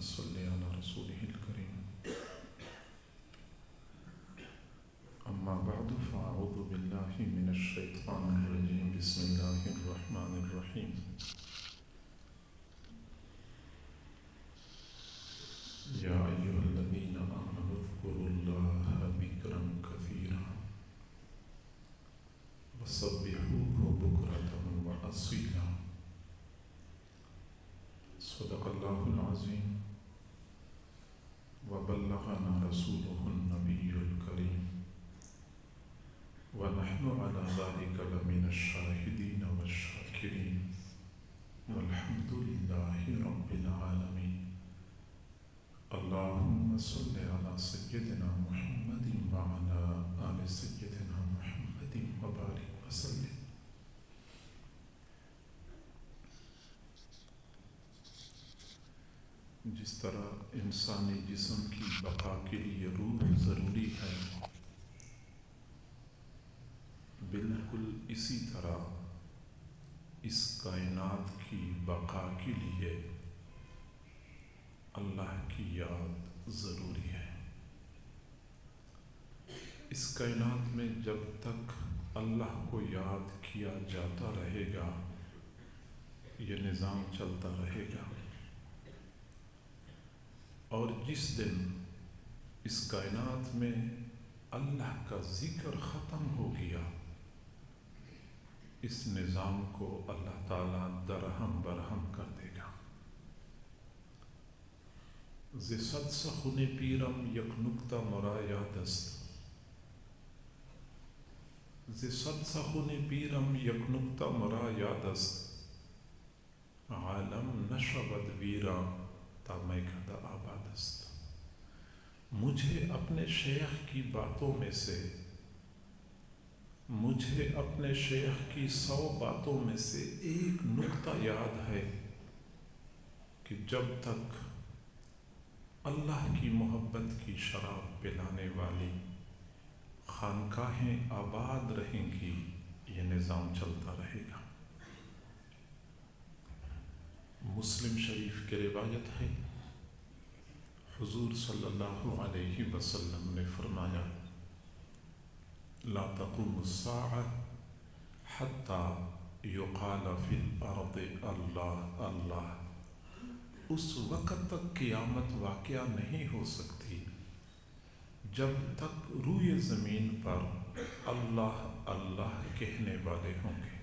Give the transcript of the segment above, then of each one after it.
صل على رسوله الكريم أما بعد فأعوذ بالله من الشيطان الرجيم بسم الله الرحمن الرحيم يا أيها الذين آمنوا اذكروا الله ذكرا كثيرا وسبحوه بكرة وأصيلا صدق الله العظيم وبلغنا رسوله النبي الكريم ونحن على ذلك لمن الشاهدين والشاكرين والحمد لله رب العالمين اللهم صل على سيدنا محمد وعلى آل سيدنا محمد وبارك وسلم. جس طرح انسانی جسم کی بقا کے لیے روح ضروری ہے، بالکل اسی طرح اس کائنات کی بقا کے لیے اللہ کی یاد ضروری ہے۔ اس کائنات میں جب تک اللہ کو یاد کیا جاتا رہے گا یہ نظام چلتا رہے گا، اور جس دن اس کائنات میں اللہ کا ذکر ختم ہو گیا اس نظام کو اللہ تعالیٰ درہم برہم کر دے گا۔ ز صد سخن پیرم یک نکتہ مرا یاد است، ز صد سخن پیرم یک نکتہ مرا یاد است، عالم نشود ویرا تا میکدہ آباد است۔ مجھے اپنے شیخ کی باتوں میں سے، مجھے اپنے شیخ کی 100 باتوں میں سے ایک نکتہ یاد ہے کہ جب تک اللہ کی محبت کی شراب پلانے والی خانقاہیں آباد رہیں گی یہ نظام چلتا رہے گا۔ مسلم شریف کی روایت ہے، حضور صلی اللہ علیہ وسلم نے فرمایا، لا تقوم الساعة حتى يقال في الارض اللہ اللہ۔ اس وقت تک قیامت واقعہ نہیں ہو سکتی جب تک روئے زمین پر اللہ اللہ کہنے والے ہوں گے۔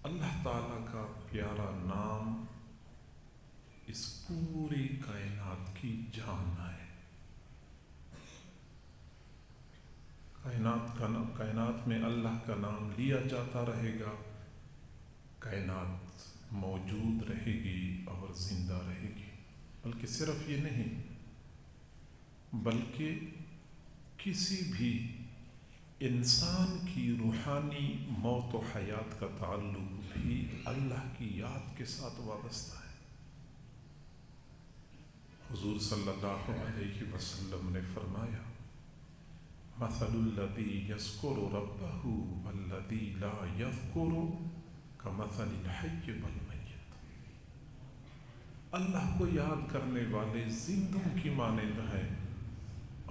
اللہ تعالیٰ کا پیارا نام اس پوری کائنات کی جان ہے۔ کائنات میں اللہ کا نام لیا جاتا رہے گا، کائنات موجود رہے گی اور زندہ رہے گی۔ بلکہ صرف یہ نہیں، بلکہ کسی بھی انسان کی روحانی موت و حیات کا تعلق بھی اللہ کی یاد کے ساتھ وابستہ ہے۔ حضور صلی اللہ علیہ وسلم نے فرمایا، مثل الذی یذکر ربہ والذی لا یذکر کمثل الحی والمیت۔ اللہ کو یاد کرنے والے زندوں کی مانند ہیں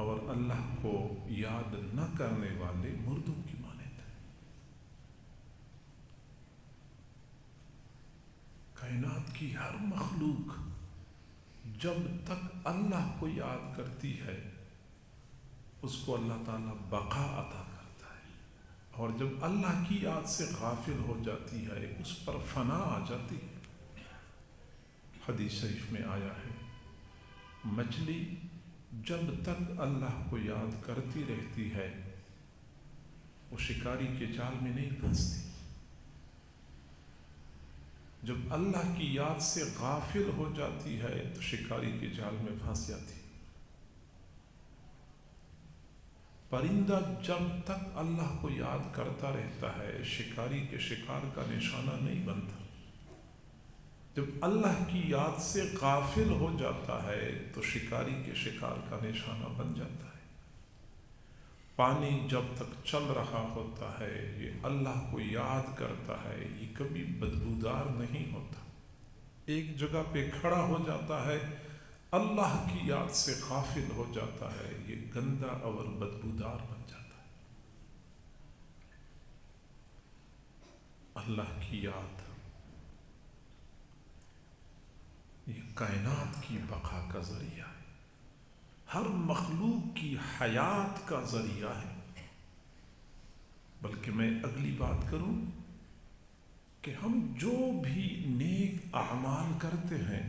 اور اللہ کو یاد نہ کرنے والے مردوں کی مانند ہیں۔ کائنات کی ہر مخلوق جب تک اللہ کو یاد کرتی ہے اس کو اللہ تعالیٰ بقا عطا کرتا ہے، اور جب اللہ کی یاد سے غافل ہو جاتی ہے اس پر فنا آ جاتی ہے۔ حدیث شریف میں آیا ہے، مچھلی جب تک اللہ کو یاد کرتی رہتی ہے وہ شکاری کے جال میں نہیں پھنستی، جب اللہ کی یاد سے غافل ہو جاتی ہے تو شکاری کے جال میں پھنس جاتی ہے۔ پرندہ جب تک اللہ کو یاد کرتا رہتا ہے شکاری کے شکار کا نشانہ نہیں بنتا، جب اللہ کی یاد سے غافل ہو جاتا ہے تو شکاری کے شکار کا نشانہ بن جاتا ہے۔ پانی جب تک چل رہا ہوتا ہے یہ اللہ کو یاد کرتا ہے، یہ کبھی بدبودار نہیں ہوتا۔ ایک جگہ پہ کھڑا ہو جاتا ہے، اللہ کی یاد سے غافل ہو جاتا ہے، یہ گندا اور بدبودار بن جاتا ہے۔ اللہ کی یاد یہ کائنات کی بقا کا ذریعہ ہے، ہر مخلوق کی حیات کا ذریعہ ہے۔ بلکہ میں اگلی بات کروں کہ ہم جو بھی نیک اعمال کرتے ہیں،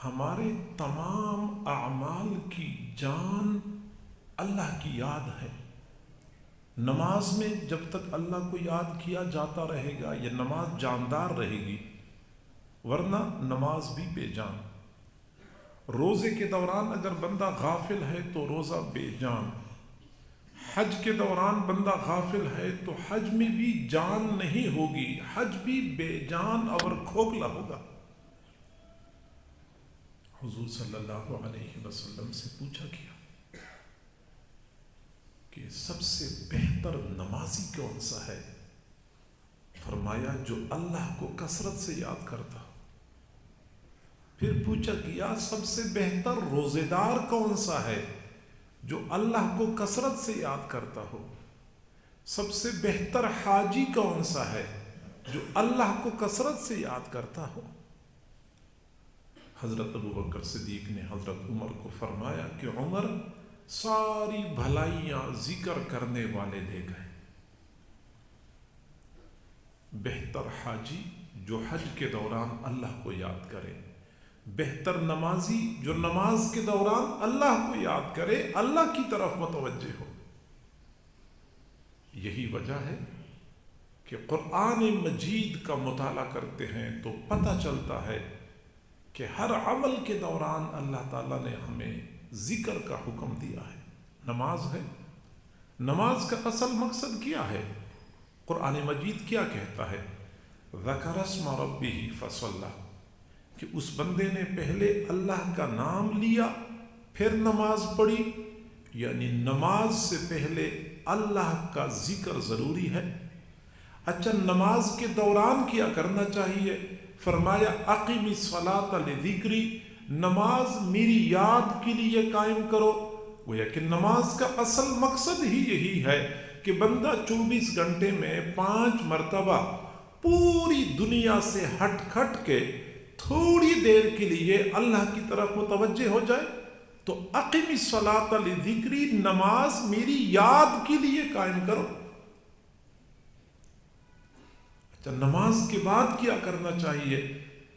ہمارے تمام اعمال کی جان اللہ کی یاد ہے۔ نماز میں جب تک اللہ کو یاد کیا جاتا رہے گا یہ نماز جاندار رہے گی، ورنہ نماز بھی بے جان۔ روزے کے دوران اگر بندہ غافل ہے تو روزہ بے جان۔ حج کے دوران بندہ غافل ہے تو حج میں بھی جان نہیں ہوگی، حج بھی بے جان اور کھوکھلا ہوگا۔ حضور صلی اللہ علیہ وسلم سے پوچھا گیا کہ سب سے بہتر نمازی کون سا ہے؟ فرمایا جو اللہ کو کثرت سے یاد کرتا۔ پھر پوچھا گیا سب سے بہتر روزے دار کون سا ہے؟ جو اللہ کو کثرت سے یاد کرتا ہو۔ سب سے بہتر حاجی کون سا ہے؟ جو اللہ کو کثرت سے یاد کرتا ہو۔ حضرت ابوبکر صدیق نے حضرت عمر کو فرمایا کہ عمر ساری بھلائیاں ذکر کرنے والے لے گئے۔ بہتر حاجی جو حج کے دوران اللہ کو یاد کرے، بہتر نمازی جو نماز کے دوران اللہ کو یاد کرے، اللہ کی طرف متوجہ ہو۔ یہی وجہ ہے کہ قرآن مجید کا مطالعہ کرتے ہیں تو پتہ چلتا ہے کہ ہر عمل کے دوران اللہ تعالیٰ نے ہمیں ذکر کا حکم دیا ہے۔ نماز ہے، نماز کا اصل مقصد کیا ہے؟ قرآن مجید کیا کہتا ہے؟ ذکر اسم ربہ فصلی، کہ اس بندے نے پہلے اللہ کا نام لیا پھر نماز پڑھی، یعنی نماز سے پہلے اللہ کا ذکر ضروری ہے۔ اچھا نماز کے دوران کیا کرنا چاہیے؟ فرمایا اقم الصلاۃ لذکری، نماز میری یاد کے لیے قائم کرو۔ گویا کہ نماز کا اصل مقصد ہی یہی ہے کہ بندہ 24 گھنٹے میں 5 مرتبہ پوری دنیا سے ہٹ کھٹ کے تھوڑی دیر کے لیے اللہ کی طرف متوجہ ہو جائے۔ تو اقم الصلاۃ لذکری، نماز میری یاد کے لیے قائم کرو۔ اچھا نماز کے بعد کیا کرنا چاہیے؟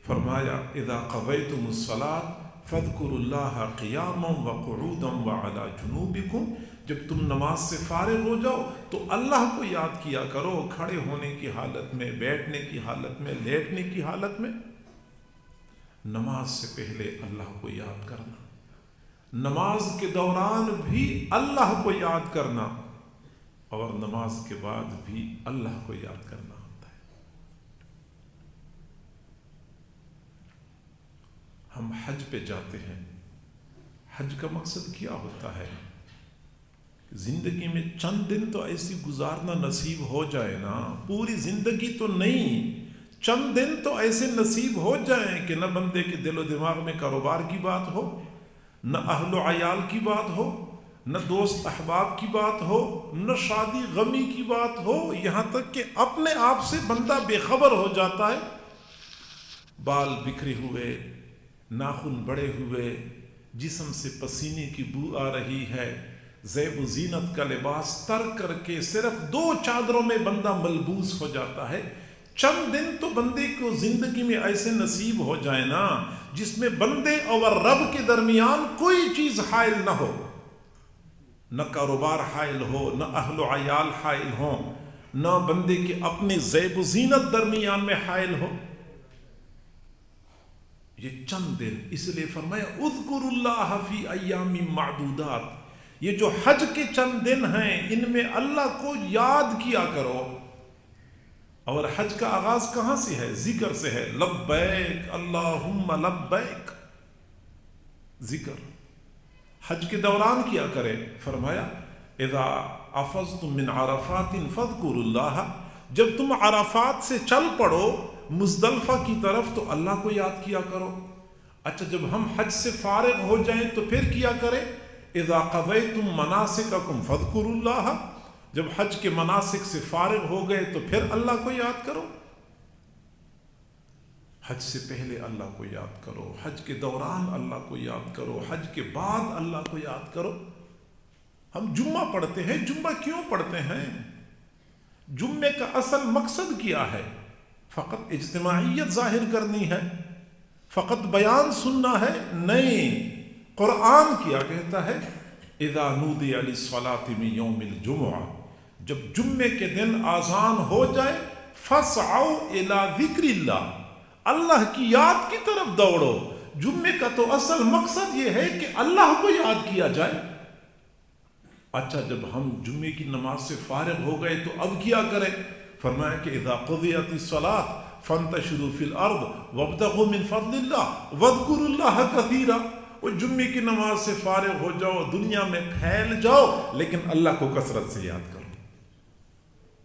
فرمایا اذا قضیتم الصلاۃ فاذکروا اللہ قیاما وقعودا وعلی جنوبکم، جب تم نماز سے فارغ ہو جاؤ تو اللہ کو یاد کیا کرو، کھڑے ہونے کی حالت میں، بیٹھنے کی حالت میں، لیٹنے کی حالت میں۔ نماز سے پہلے اللہ کو یاد کرنا، نماز کے دوران بھی اللہ کو یاد کرنا، اور نماز کے بعد بھی اللہ کو یاد کرنا ہوتا ہے۔ ہم حج پہ جاتے ہیں، حج کا مقصد کیا ہوتا ہے؟ زندگی میں چند دن تو ایسی گزارنا نصیب ہو جائے نا، پوری زندگی تو نہیں، چند دن تو ایسے نصیب ہو جائیں کہ نہ بندے کے دل و دماغ میں کاروبار کی بات ہو، نہ اہل و عیال کی بات ہو، نہ دوست احباب کی بات ہو، نہ شادی غمی کی بات ہو، یہاں تک کہ اپنے آپ سے بندہ بے خبر ہو جاتا ہے۔ بال بکھرے ہوئے، ناخن بڑے ہوئے، جسم سے پسینے کی بو آ رہی ہے، زیب و زینت کا لباس ترک کر کے صرف 2 چادروں میں بندہ ملبوس ہو جاتا ہے۔ چند دن تو بندے کو زندگی میں ایسے نصیب ہو جائے نا جس میں بندے اور رب کے درمیان کوئی چیز حائل نہ ہو، نہ کاروبار حائل ہو، نہ اہل و عیال حائل ہو، نہ بندے کے اپنے زیب و زینت درمیان میں حائل ہو۔ یہ چند دن، اس لیے فرمایا اذکروا اللہ فی ایام معدودات، یہ جو حج کے چند دن ہیں ان میں اللہ کو یاد کیا کرو۔ اور حج کا آغاز کہاں سے ہے؟ ذکر سے ہے، لبیک اللہم لبیک، ذکر۔ حج کے دوران کیا کرے؟ فرمایا اذا افضتم من عرفات فاذکروا اللہ، جب تم عرفات سے چل پڑو مزدلفہ کی طرف تو اللہ کو یاد کیا کرو۔ اچھا جب ہم حج سے فارغ ہو جائیں تو پھر کیا کریں؟ اذا قضیتم مناسککم فاذکروا اللہ، جب حج کے مناسک سے فارغ ہو گئے تو پھر اللہ کو یاد کرو۔ حج سے پہلے اللہ کو یاد کرو، حج کے دوران اللہ کو یاد کرو، حج کے بعد اللہ کو یاد کرو۔ ہم جمعہ پڑھتے ہیں، جمعہ کیوں پڑھتے ہیں؟ جمعے کا اصل مقصد کیا ہے؟ فقط اجتماعیت ظاہر کرنی ہے، فقط بیان سننا ہے؟ نہیں، قرآن کیا کہتا ہے؟ اذا نودی للصلاة من یوم الجمعہ، جب جمعے کے دن آذان ہو جائے فاسعوا الی ذکر اللہ، اللہ کی یاد کی طرف دوڑو۔ جمعے کا تو اصل مقصد یہ ہے کہ اللہ کو یاد کیا جائے۔ اچھا جب ہم جمعے کی نماز سے فارغ ہو گئے تو اب کیا کریں؟ فرمایا کہ اذا قضیت الصلاۃ فانتشروا فی الارض وابتغوا من فضل اللہ واذکروا اللہ کثیرا۔ وہ جمعے کی نماز سے فارغ ہو جاؤ، دنیا میں پھیل جاؤ، لیکن اللہ کو کثرت سے یاد کرو۔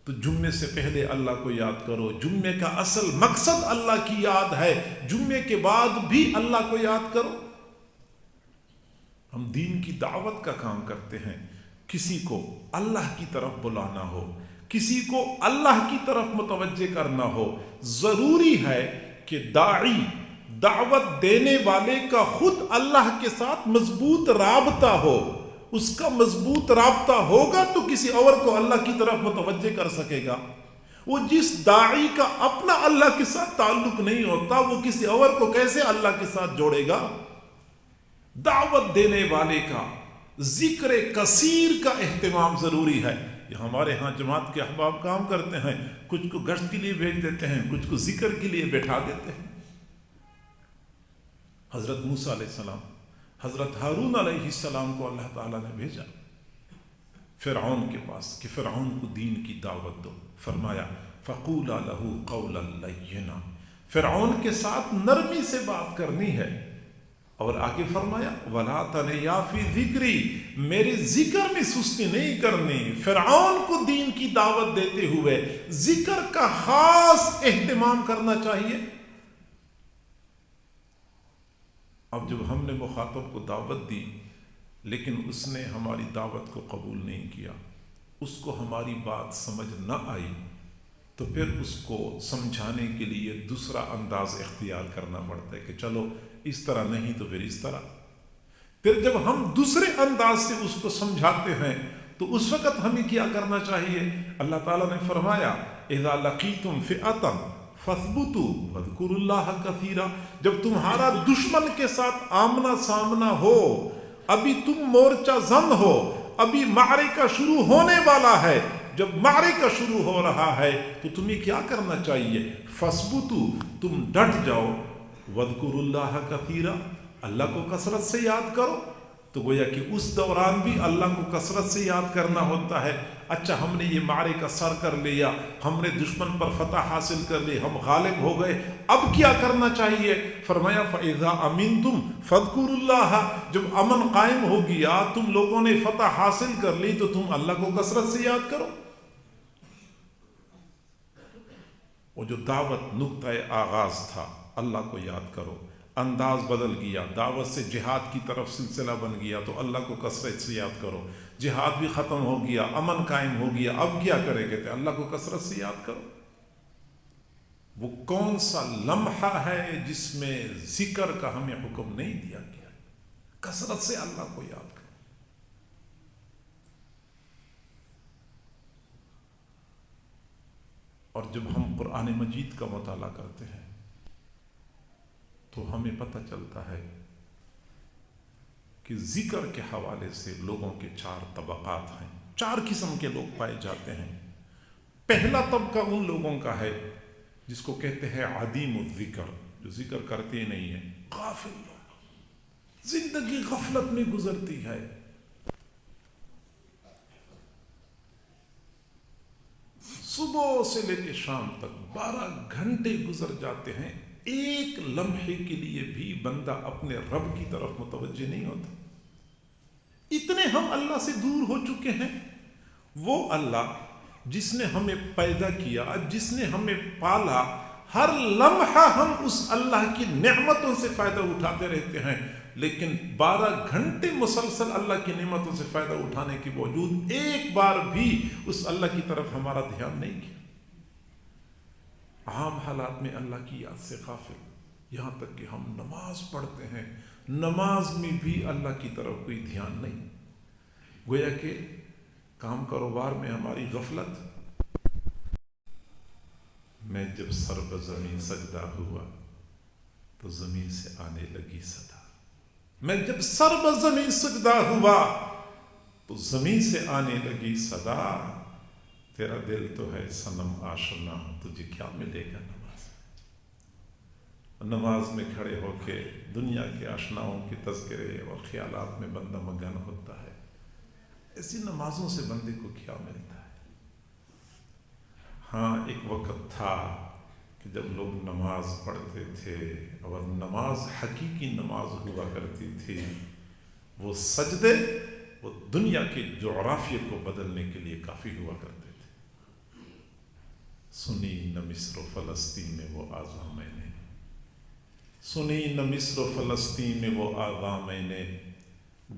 تو جمعے سے پہلے اللہ کو یاد کرو۔ جمعے کا اصل مقصد اللہ کی یاد ہے، جمعے کے بعد بھی اللہ کو یاد کرو۔ ہم دین کی دعوت کا کام کرتے ہیں، کسی کو اللہ کی طرف بلانا ہو، کسی کو اللہ کی طرف متوجہ کرنا ہو، ضروری ہے کہ داعی، دعوت دینے والے کا خود اللہ کے ساتھ مضبوط رابطہ ہو۔ اس کا مضبوط رابطہ ہوگا تو کسی اور کو اللہ کی طرف متوجہ کر سکے گا۔ وہ جس داعی کا اپنا اللہ کے ساتھ تعلق نہیں ہوتا، وہ کسی اور کو کیسے اللہ کے ساتھ جوڑے گا؟ دعوت دینے والے کا ذکر کثیر کا اہتمام ضروری ہے۔ یہ ہمارے ہاں جماعت کے احباب کام کرتے ہیں، کچھ کو گشت کے لیے بھیج دیتے ہیں، کچھ کو ذکر کے لیے بیٹھا دیتے ہیں۔ حضرت موسیٰ علیہ السلام، حضرت ہارون علیہ السلام کو اللہ تعالیٰ نے بھیجا فرعون کے پاس کہ فرعون کو دین کی دعوت دو۔ فرمایا فَقُولَا لَهُ قَوْلًا لَيِّنًا، فرعون کے ساتھ نرمی سے بات کرنی ہے۔ اور آگے فرمایا وَلَا تَنِيَا فِي ذِكْرِي، میرے ذکر میں سستی نہیں کرنی۔ فرعون کو دین کی دعوت دیتے ہوئے ذکر کا خاص اہتمام کرنا چاہیے۔ اب جب ہم نے مخاطب کو دعوت دی لیکن اس نے ہماری دعوت کو قبول نہیں کیا، اس کو ہماری بات سمجھ نہ آئی، تو پھر اس کو سمجھانے کے لیے دوسرا انداز اختیار کرنا پڑتا ہے کہ چلو اس طرح نہیں تو پھر اس طرح۔ پھر جب ہم دوسرے انداز سے اس کو سمجھاتے ہیں تو اس وقت ہمیں کیا کرنا چاہیے؟ اللہ تعالیٰ نے فرمایا اذا لقیتم فئۃ فاثبتوا واذکروا اللہ کثیرا، جب تمہارا دشمن کے ساتھ آمنا سامنا ہو، ابھی تم مورچہ زن ہو، ابھی معرکہ شروع ہونے والا ہے، جب معرکہ شروع ہو رہا ہے تو تمہیں کیا کرنا چاہیے؟ فاثبتوا، تم ڈٹ جاؤ، واذکروا اللہ کثیرا، اللہ کو کثرت سے یاد کرو۔ تو گویا کہ اس دوران بھی اللہ کو کثرت سے یاد کرنا ہوتا ہے۔ اچھا ہم نے یہ معرکہ سر کر لیا، ہم نے دشمن پر فتح حاصل کر لی، ہم غالب ہو گئے، اب کیا کرنا چاہیے؟ فرمایا فَإِذَا أَمِنْتُمْ فَاذْكُرُوا اللَّهَ، جب امن قائم ہو گیا، تم لوگوں نے فتح حاصل کر لی تو تم اللہ کو کثرت سے یاد کرو۔ وہ جو دعوت نقطۂ آغاز تھا، اللہ کو یاد کرو، انداز بدل گیا، دعوت سے جہاد کی طرف سلسلہ بن گیا تو اللہ کو کثرت سے یاد کرو۔ جہاد بھی ختم ہو گیا، امن قائم ہو گیا، اب کیا کرے گے؟ کہ اللہ کو کثرت سے یاد کرو۔ وہ کون سا لمحہ ہے جس میں ذکر کا ہمیں حکم نہیں دیا گیا؟ کثرت سے اللہ کو یاد کرو۔ اور جب ہم قرآن مجید کا مطالعہ کرتے ہیں تو ہمیں پتہ چلتا ہے کہ ذکر کے حوالے سے لوگوں کے 4 طبقات ہیں، 4 قسم کے لوگ پائے جاتے ہیں۔ پہلا طبقہ ان لوگوں کا ہے جس کو کہتے ہیں عدیم الذکر، جو ذکر کرتے نہیں ہیں، غافل لوگ، زندگی غفلت میں گزرتی ہے۔ صبح سے لے کے شام تک 12 گھنٹے گزر جاتے ہیں، ایک لمحے کے لیے بھی بندہ اپنے رب کی طرف متوجہ نہیں ہوتا۔ اتنے ہم اللہ سے دور ہو چکے ہیں۔ وہ اللہ جس نے ہمیں پیدا کیا، جس نے ہمیں پالا، ہر لمحہ ہم اس اللہ کی نعمتوں سے فائدہ اٹھاتے رہتے ہیں، لیکن 12 گھنٹے مسلسل اللہ کی نعمتوں سے فائدہ اٹھانے کے باوجود ایک بار بھی اس اللہ کی طرف ہمارا دھیان نہیں کیا۔ عام حالات میں اللہ کی یاد سے غافل، یہاں تک کہ ہم نماز پڑھتے ہیں، نماز میں بھی اللہ کی طرف کوئی دھیان نہیں، گویا کہ کام کاروبار میں ہماری غفلت۔ میں جب سر بزمین سجدہ ہوا تو زمین سے آنے لگی صدا، میں جب سر بزمین سجدہ ہوا تو زمین سے آنے لگی صدا، تیرا دل تو ہے صنم آشنا، تجھے کیا ملے گا نماز میں کھڑے ہو کے دنیا کے آشناؤں کے تذکرے اور خیالات میں بندہ مگن ہوتا ہے۔ ایسی نمازوں سے بندے کو کیا ملتا ہے؟ ہاں، ایک وقت تھا کہ جب لوگ نماز پڑھتے تھے اور نماز حقیقی نماز ہوا کرتی تھی، وہ سجدے وہ دنیا کے جغرافیے کو بدلنے کے لیے کافی ہوا کرتے تھے۔ سنی نہ مصر و فلسطین میں وہ آذان میں نے، سنی نہ مصر و فلسطین میں وہ آذان میں نے،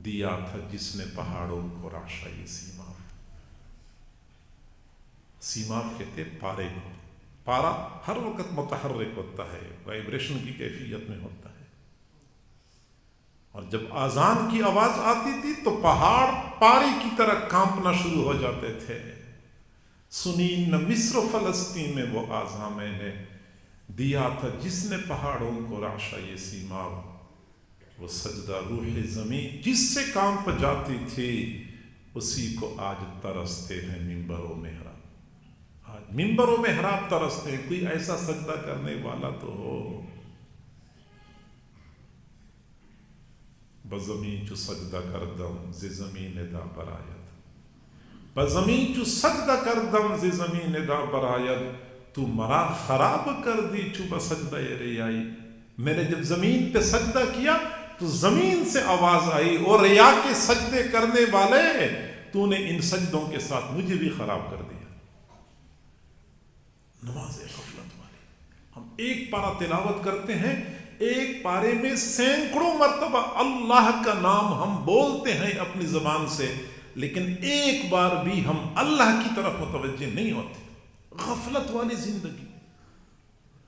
دیا تھا جس نے پہاڑوں کو راشائی سیماب۔ سیماب کہتے پارے کو، پارا ہر وقت متحرک ہوتا ہے، وائبریشن کی کیفیت میں ہوتا ہے، اور جب آذان کی آواز آتی تھی تو پہاڑ پارے کی طرح کانپنا شروع ہو جاتے تھے۔ سنی نہ مصر و فلسطین میں وہ آذان میں نے، دیا تھا جس نے پہاڑوں کو راشائی سیماب۔ وہ سجدہ روح زمین جس سے کانپ جاتی تھی، اسی کو آج ترستے ہیں منبر و محراب۔ آج منبر و محراب ترستے ہیں، کوئی ایسا سجدہ کرنے والا تو ہو۔ بزمین چو سجدہ کردم ز زمین دا برآید، بزمین چو سجدہ کردم ز زمین دا برآید، تو مرا خراب کر دی چو بسجدہ ریائی۔ میں نے جب زمین پہ سجدہ کیا تو زمین سے آواز آئی، اور ریا کے سجدے کرنے والے، تو نے ان سجدوں کے ساتھ مجھے بھی خراب کر دیا۔ نماز غفلت والی، ہم ایک پارہ تلاوت کرتے ہیں، ایک پارے میں سینکڑوں مرتبہ اللہ کا نام ہم بولتے ہیں اپنی زبان سے، لیکن ایک بار بھی ہم اللہ کی طرف متوجہ نہیں ہوتے۔ غفلت والی زندگی،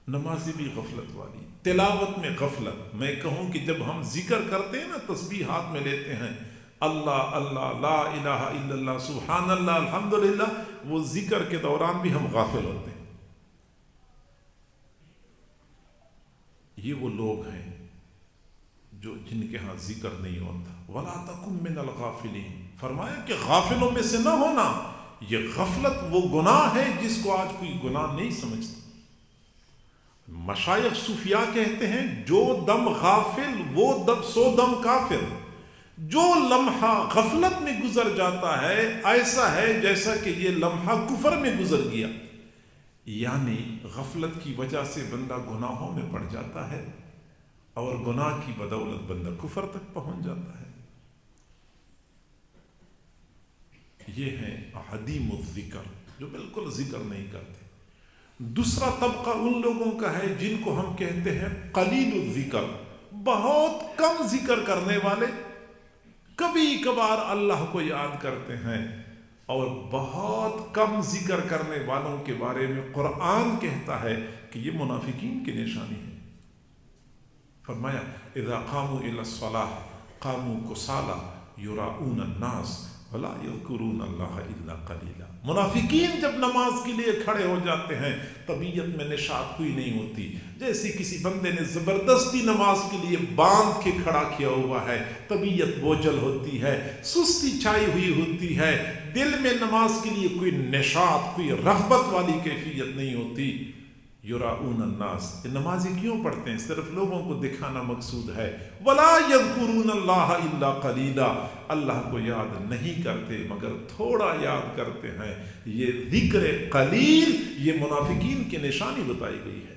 نمازی بھی غفلت والی، تلاوت میں غفلت۔ میں کہوں کہ جب ہم ذکر کرتے ہیں نا، تسبیح ہاتھ میں لیتے ہیں، اللہ اللہ، لا الہ الا اللہ، سبحان اللہ، الحمدللہ، وہ ذکر کے دوران بھی ہم غافل ہوتے ہیں۔ یہ وہ لوگ ہیں جن کے ہاں ذکر نہیں ہوتا۔ وَلَا تَكُن مِّنَ الْغَافِلِينَ، فرمایا کہ غافلوں میں سے نہ ہونا۔ یہ غفلت وہ گناہ ہے جس کو آج کوئی گناہ نہیں سمجھتا۔ مشائخ صوفیاء کہتے ہیں، جو دم غافل وہ دم سو دم کافر۔ جو لمحہ غفلت میں گزر جاتا ہے، ایسا ہے جیسا کہ یہ لمحہ کفر میں گزر گیا۔ یعنی غفلت کی وجہ سے بندہ گناہوں میں پڑ جاتا ہے، اور گناہ کی بدولت بندہ کفر تک پہنچ جاتا ہے۔ یہ ہیں عدیم الذکر، جو بالکل ذکر نہیں کرتے۔ دوسرا طبقہ ان لوگوں کا ہے جن کو ہم کہتے ہیں قلیل الذکر، بہت کم ذکر کرنے والے، کبھی کبھار اللہ کو یاد کرتے ہیں، اور بہت کم ذکر کرنے والوں کے بارے میں قرآن کہتا ہے کہ یہ منافقین کی نشانی ہے۔ فرمایا اذا قاموا الى الصلاة قاموا كسالى يراؤون الناس ولا يذكرون اللہ الا قلیلا۔ منافقین جب نماز کے لیے کھڑے ہو جاتے ہیں، طبیعت میں نشاط کوئی نہیں ہوتی، جیسے کسی بندے نے زبردستی نماز کے لیے باندھ کے کھڑا کیا ہوا ہے، طبیعت بوجھل ہوتی ہے، سستی چھائی ہوئی ہوتی ہے، دل میں نماز کے لیے کوئی نشاط، کوئی رغبت والی کیفیت نہیں ہوتی۔ یراؤون الناس، یہ نمازی کیوں پڑھتے ہیں؟ صرف لوگوں کو دکھانا مقصود ہے۔ ولا یذکرون اللہ الا قلیلا، اللہ کو یاد نہیں کرتے مگر تھوڑا یاد کرتے ہیں۔ یہ ذکر قلیل، یہ منافقین کی نشانی بتائی گئی ہے۔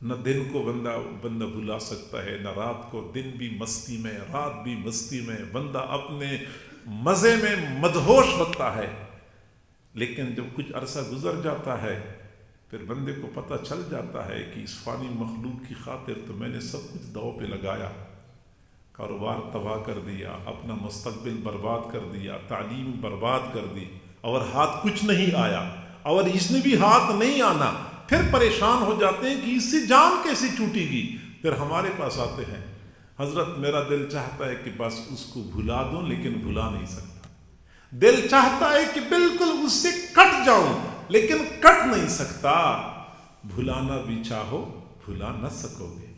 نہ دن کو بندہ بھلا سکتا ہے، نہ رات کو، دن بھی مستی میں، رات بھی مستی میں، بندہ اپنے مزے میں مدہوش ہوتا ہے۔ لیکن جب کچھ عرصہ گزر جاتا ہے پھر بندے کو پتہ چل جاتا ہے کہ اس فانی مخلوق کی خاطر تو میں نے سب کچھ داؤ پہ لگایا، کاروبار تباہ کر دیا، اپنا مستقبل برباد کر دیا، تعلیم برباد کر دی، اور ہاتھ کچھ نہیں آیا، اور اس نے بھی ہاتھ نہیں آنا۔ پھر پریشان ہو جاتے ہیں کہ اس سے جان کیسے چھوٹے گی۔ پھر ہمارے پاس آتے ہیں، حضرت میرا دل چاہتا ہے کہ بس اس کو بھلا دوں، لیکن بھلا نہیں سکتا۔ دل چاہتا ہے کہ بالکل اس سے کٹ جاؤں، لیکن کٹ نہیں سکتا۔ بھلانا بھی چاہو بھلا نہ سکو گے،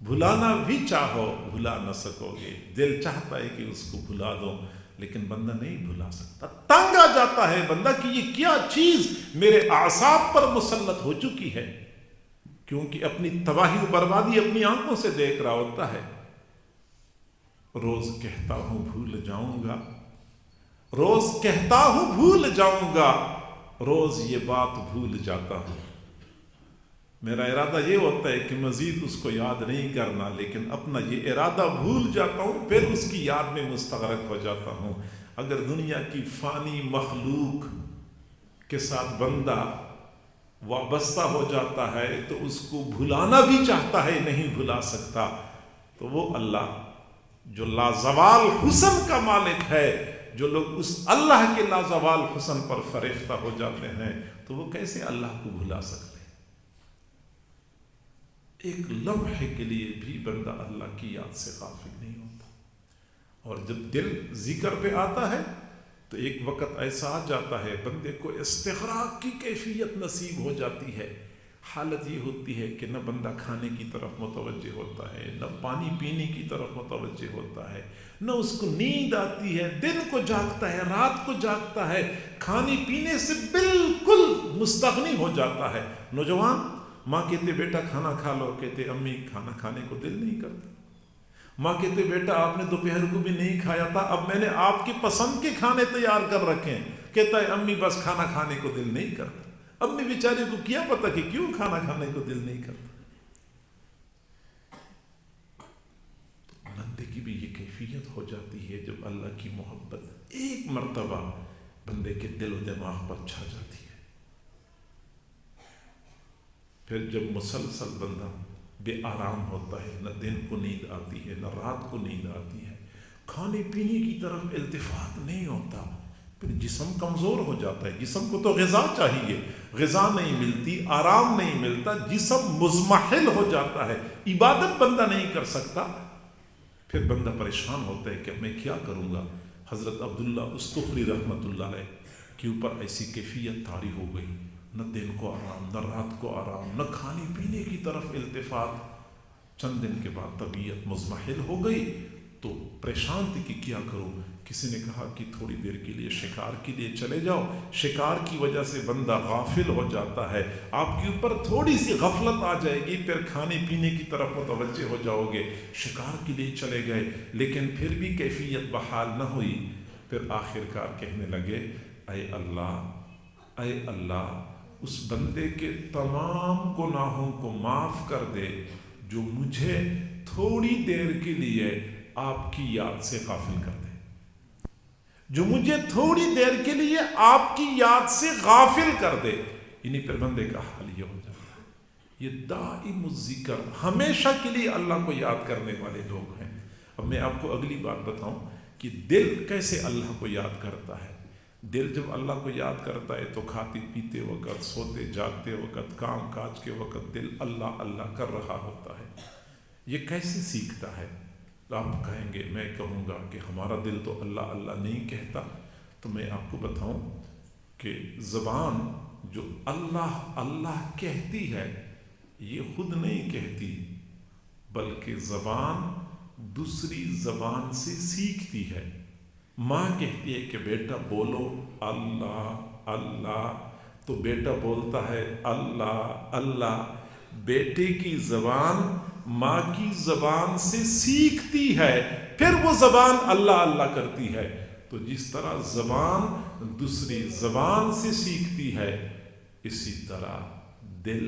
بھلانا بھی چاہو بھلا نہ سکو گے۔ دل چاہتا ہے کہ اس کو بھلا دو، لیکن بندہ نہیں بھلا سکتا۔ تنگ آ جاتا ہے بندہ کہ یہ کیا چیز میرے اعصاب پر مسلط ہو چکی ہے، کیونکہ اپنی تباہی و بربادی اپنی آنکھوں سے دیکھ رہا ہوتا ہے۔ روز کہتا ہوں بھول جاؤں گا، روز کہتا ہوں بھول جاؤں گا، روز یہ بات بھول جاتا ہوں۔ میرا ارادہ یہ ہوتا ہے کہ مزید اس کو یاد نہیں کرنا، لیکن اپنا یہ ارادہ بھول جاتا ہوں، پھر اس کی یاد میں مستغرق ہو جاتا ہوں۔ اگر دنیا کی فانی مخلوق کے ساتھ بندہ وابستہ ہو جاتا ہے تو اس کو بھلانا بھی چاہتا ہے، نہیں بھلا سکتا۔ تو وہ اللہ جو لازوال حسن کا مالک ہے، جو لوگ اس اللہ کے لازوال حسن پر فریفتہ ہو جاتے ہیں، تو وہ کیسے اللہ کو بھلا سکتے؟ ایک لمحے کے لیے بھی بندہ اللہ کی یاد سے غافل نہیں ہوتا۔ اور جب دل ذکر پہ آتا ہے تو ایک وقت ایسا آ جاتا ہے بندے کو استغراق کی کیفیت نصیب ہو جاتی ہے۔ حالت یہ ہوتی ہے کہ نہ بندہ کھانے کی طرف متوجہ ہوتا ہے، نہ پانی پینے کی طرف متوجہ ہوتا ہے، نہ اس کو نیند آتی ہے، دن کو جاگتا ہے، رات کو جاگتا ہے، کھانے پینے سے بالکل مستغنی ہو جاتا ہے۔ نوجوان ماں کہتے بیٹا کھانا کھا لو، کہتے امی کھانا کھانے کو دل نہیں کرتا۔ ماں کہتے بیٹا آپ نے دوپہر کو بھی نہیں کھایا تھا، اب میں نے آپ کی پسند کے کھانے تیار کر رکھے ہیں، کہتا ہے امی بس کھانا کھانے کو دل نہیں کرتا۔ امی بیچارے کو کیا پتا کہ کیوں کھانا کھانے کو دل نہیں کرتا۔ بندے کی بھی یہ کیفیت ہو جاتی ہے جب اللہ کی محبت ایک مرتبہ بندے کے دل و دماغ پر چھا جاتی ہے، پھر جب مسلسل بندہ بے آرام ہوتا ہے، نہ دن کو نیند آتی ہے، نہ رات کو نیند آتی ہے، کھانے پینے کی طرف التفات نہیں ہوتا، پھر جسم کمزور ہو جاتا ہے۔ جسم کو تو غذا چاہیے، غذا نہیں ملتی، آرام نہیں ملتا، جسم مضمحل ہو جاتا ہے، عبادت بندہ نہیں کر سکتا۔ پھر بندہ پریشان ہوتا ہے کہ میں کیا کروں گا۔ حضرت عبداللہ استخری رحمۃ اللہ علیہ کے اوپر ایسی کیفیت طاری ہو گئی، نہ دن کو آرام، نہ رات کو آرام، نہ کھانے پینے کی طرف التفات۔ چند دن کے بعد طبیعت مضمحل ہو گئی تو پریشان تھی کہ کیا کروں۔ کسی نے کہا کہ تھوڑی دیر کے لیے شکار کے لیے چلے جاؤ۔ شکار کی وجہ سے بندہ غافل ہو جاتا ہے، آپ کے اوپر تھوڑی سی غفلت آ جائے گی، پھر کھانے پینے کی طرف متوجہ ہو جاؤ گے۔ شکار کے لیے چلے گئے، لیکن پھر بھی کیفیت بحال نہ ہوئی۔ پھر آخرکار کہنے لگے اے اللہ، اے اللہ، اس بندے کے تمام گناہوں کو معاف کر دے جو مجھے تھوڑی دیر کے لیے آپ کی یاد سے غافل کر دے، جو مجھے تھوڑی دیر کے لیے آپ کی یاد سے غافل کر دے۔ یعنی پھر بندے کا حال یہ ہو جاتا ہے، یہ دائم الذکر، ہمیشہ کے لیے اللہ کو یاد کرنے والے لوگ ہیں۔ اب میں آپ کو اگلی بات بتاؤں کہ دل کیسے اللہ کو یاد کرتا ہے۔ دل جب اللہ کو یاد کرتا ہے تو کھاتے پیتے وقت، سوتے جاگتے وقت، کام کاج کے وقت دل اللہ اللہ کر رہا ہوتا ہے۔ یہ کیسے سیکھتا ہے؟ آپ کہیں گے، میں کہوں گا کہ ہمارا دل تو اللہ اللہ نہیں کہتا، تو میں آپ کو بتاؤں کہ زبان جو اللہ اللہ کہتی ہے یہ خود نہیں کہتی، بلکہ زبان دوسری زبان سے سیکھتی ہے۔ ماں کہتی ہے کہ بیٹا بولو اللہ اللہ، تو بیٹا بولتا ہے اللہ اللہ۔ بیٹے کی زبان ماں کی زبان سے سیکھتی ہے، پھر وہ زبان اللہ اللہ کرتی ہے۔ تو جس طرح زبان دوسری زبان سے سیکھتی ہے، اسی طرح دل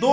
2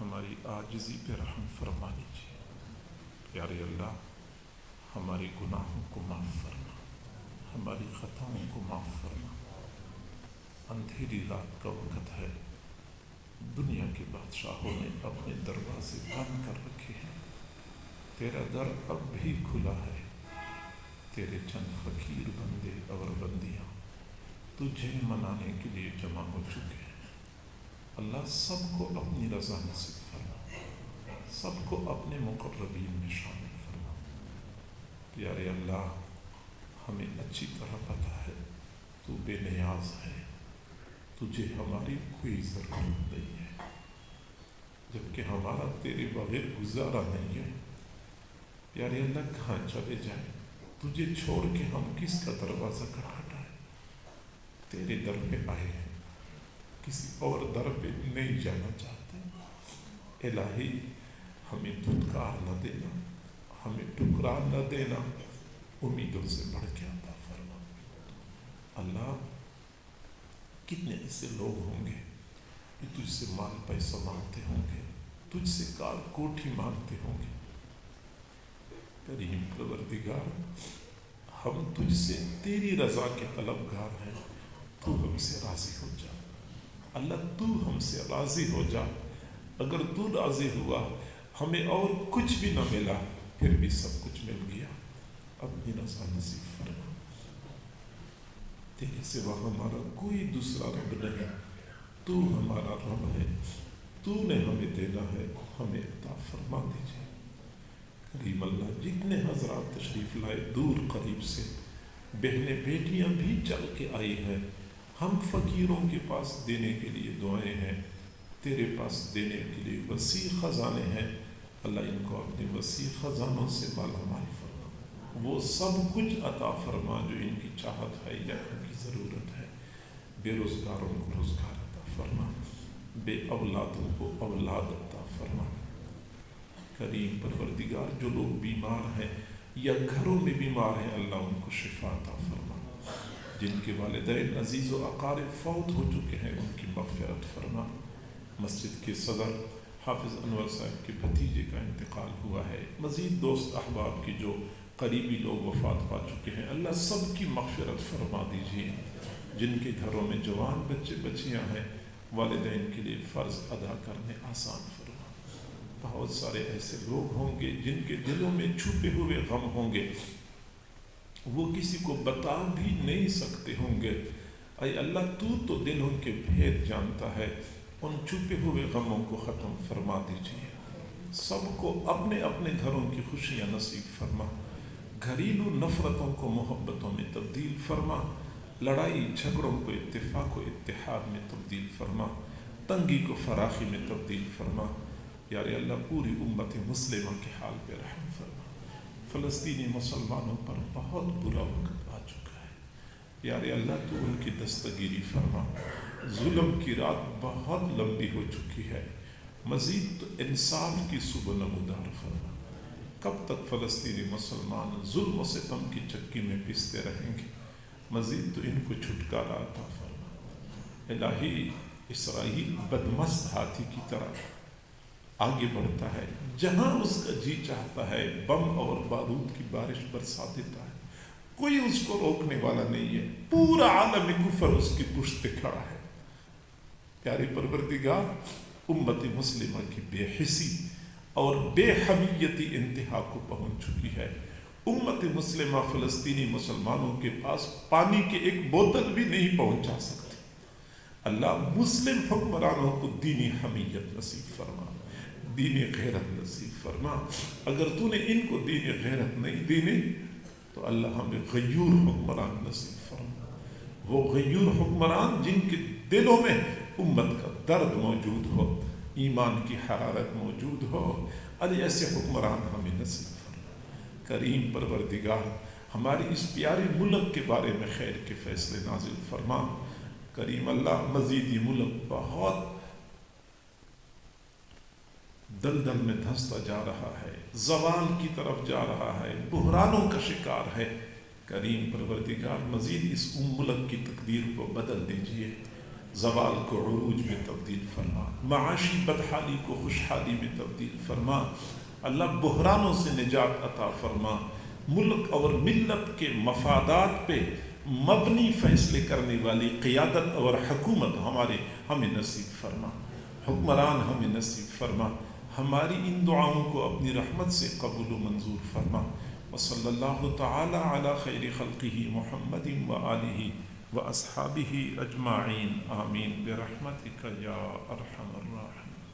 ہماری عاجزی پہ رحم فرما لیجیے۔ پیارے اللہ، ہمارے گناہوں کو معاف فرما، ہماری خطاؤں کو معاف فرما۔ اندھیری رات کا وقت ہے، دنیا کے بادشاہوں نے اپنے دروازے بند کر رکھے ہیں، تیرا در اب بھی کھلا ہے۔ تیرے چند فقیر بندے اور بندیاں تجھے منانے کے لیے جمع ہو چکے ہیں۔ اللہ سب کو اپنی رضا نصیب فرما، سب کو اپنے مقربین میں شامل فرما۔ پیارے اللہ، ہمیں اچھی طرح پتہ ہے تو بے نیاز ہے، تجھے ہماری کوئی ضرورت نہیں ہے، جبکہ ہمارا تیرے بغیر گزارا نہیں ہے۔ پیارے اللہ، کہاں چلے جائیں؟ تجھے چھوڑ کے ہم کس کا دروازہ کھٹکھٹائیں؟ تیرے در پہ آئے ہیں، کسی اور در پہ نہیں جانا چاہتے۔ الہی، ہمیں دھتکار نہ دینا، ہمیں ٹکرا نہ دینا، امیدوں سے بڑھ کے عطا فرما۔ اللہ، کتنے ایسے لوگ ہوں گے کہ تجھ سے مال پیسہ مانگتے ہوں گے، تجھ سے کار کوٹھی مانگتے ہوں گے۔ کریم پروردگار، ہم تجھ سے تیری رضا کے طلبگار ہیں، تو ہم سے راضی ہو جا۔ اللہ، تو ہم سے راضی ہو جا۔ اگر تو راضی ہوا، ہمیں اور کچھ بھی نہ ملا، پھر بھی سب کچھ مل گیا۔ اپنی رضا نصیب فرما۔ تیرے سوا ہمارا کوئی دوسرا رب نہیں، تو ہمارا رب ہے، تو نے ہمیں دینا ہے، ہمیں عطا فرما دیجیے۔ کریم اللہ، جتنے حضرات تشریف لائے دور قریب سے، بہنیں بیٹیاں بھی چل کے آئی ہیں، ہم فقیروں کے پاس دینے کے لیے دعائیں ہیں، تیرے پاس دینے کے لیے وسیع خزانے ہیں۔ اللہ، ان کو اپنے وسیع خزانوں سے مالا مال فرما، وہ سب کچھ عطا فرما جو ان کی چاہت ہے یا ان کی ضرورت ہے۔ بے روزگاروں کو روزگار عطا فرما، بے اولادوں کو اولاد عطا فرما۔ کریم پروردگار، جو لوگ بیمار ہیں یا گھروں میں بیمار ہیں، اللہ ان کو شفا عطا فرما۔ جن کے والدین عزیز و اقارب فوت ہو چکے ہیں، ان کی مغفرت فرما۔ مسجد کے صدر حافظ انور صاحب کے بھتیجے کا انتقال ہوا ہے، مزید دوست احباب کی جو قریبی لوگ وفات پا چکے ہیں، اللہ سب کی مغفرت فرما دیجیے۔ جن کے گھروں میں جوان بچے بچیاں ہیں، والدین کے لیے فرض ادا کرنے آسان فرما۔ بہت سارے ایسے لوگ ہوں گے جن کے دلوں میں چھپے ہوئے غم ہوں گے، وہ کسی کو بتا بھی نہیں سکتے ہوں گے۔ اے اللہ، تو دلوں کے بھید جانتا ہے، ان چھپے ہوئے غموں کو ختم فرما دیجیے۔ سب کو اپنے اپنے گھروں کی خوشیاں نصیب فرما، گھریلو نفرتوں کو محبتوں میں تبدیل فرما، لڑائی جھگڑوں کو اتفاق و اتحاد میں تبدیل فرما، تنگی کو فراخی میں تبدیل فرما۔ یار اللہ، پوری امت مسلمہ کے حال پہ رحم فرما۔ فلسطینی مسلمانوں پر بہت برا وقت آ چکا ہے، یار اللہ تو ان کی دستگیری فرما۔ ظلم کی رات بہت لمبی ہو چکی ہے، مزید تو انصاف کی صبح نمودار فرما۔ کب تک فلسطینی مسلمان ظلم و ستم کی چکی میں پستے رہیں گے؟ مزید تو ان کو چھٹکارا عطا فرما۔ الہی، اسرائیل بدمست ہاتھی کی طرح آگے بڑھتا ہے، جہاں اس کا جی چاہتا ہے بم اور بارود کی بارش برسا دیتا ہے، کوئی اس کو روکنے والا نہیں ہے، پورا عالم کفر اس کی پشت پہ کھڑا ہے۔ پیارے پروردگار، امت مسلمہ کی بے حسی اور بے حمیتی انتہا کو پہنچ چکی ہے۔ امت مسلمہ فلسطینی مسلمانوں کے پاس پانی کی ایک بوتل بھی نہیں پہنچا سکتی۔ اللہ، مسلم حکمرانوں کو دینی حمیت نصیب فرما، دینی غیرت نصیب فرما۔ اگر تو نے ان کو دینی غیرت نہیں دینی تو اللہ ہمیں غیور حکمران نصیب فرما، وہ غیور حکمران جن کے دلوں میں امت کا درد موجود ہو، ایمان کی حرارت موجود ہو، علی ایسے حکمران ہمیں نصیب فرما۔ کریم پروردگار، ہماری اس پیارے ملک کے بارے میں خیر کے فیصلے نازل فرما۔ کریم اللہ، مزید یہ ملک بہت دلدل میں دھنستا جا رہا ہے، زوال کی طرف جا رہا ہے، بحرانوں کا شکار ہے۔ کریم پروردگار، مزید اس ملک کی تقدیر کو بدل دیجیے، زوال کو عروج میں تبدیل فرما، معاشی بدحالی کو خوشحالی میں تبدیل فرما، اللہ بحرانوں سے نجات عطا فرما، ملک اور ملت کے مفادات پہ مبنی فیصلے کرنے والی قیادت اور حکومت ہمیں نصیب فرما، حکمران ہمیں نصیب فرما، ہماری ان دعاؤں کو اپنی رحمت سے قبول و منظور فرما۔ وصلی اللہ تعالی علی خیر خلقہ محمد وآلہ واصحابہ اجمعین، آمین برحمتک یا ارحم الراحمین۔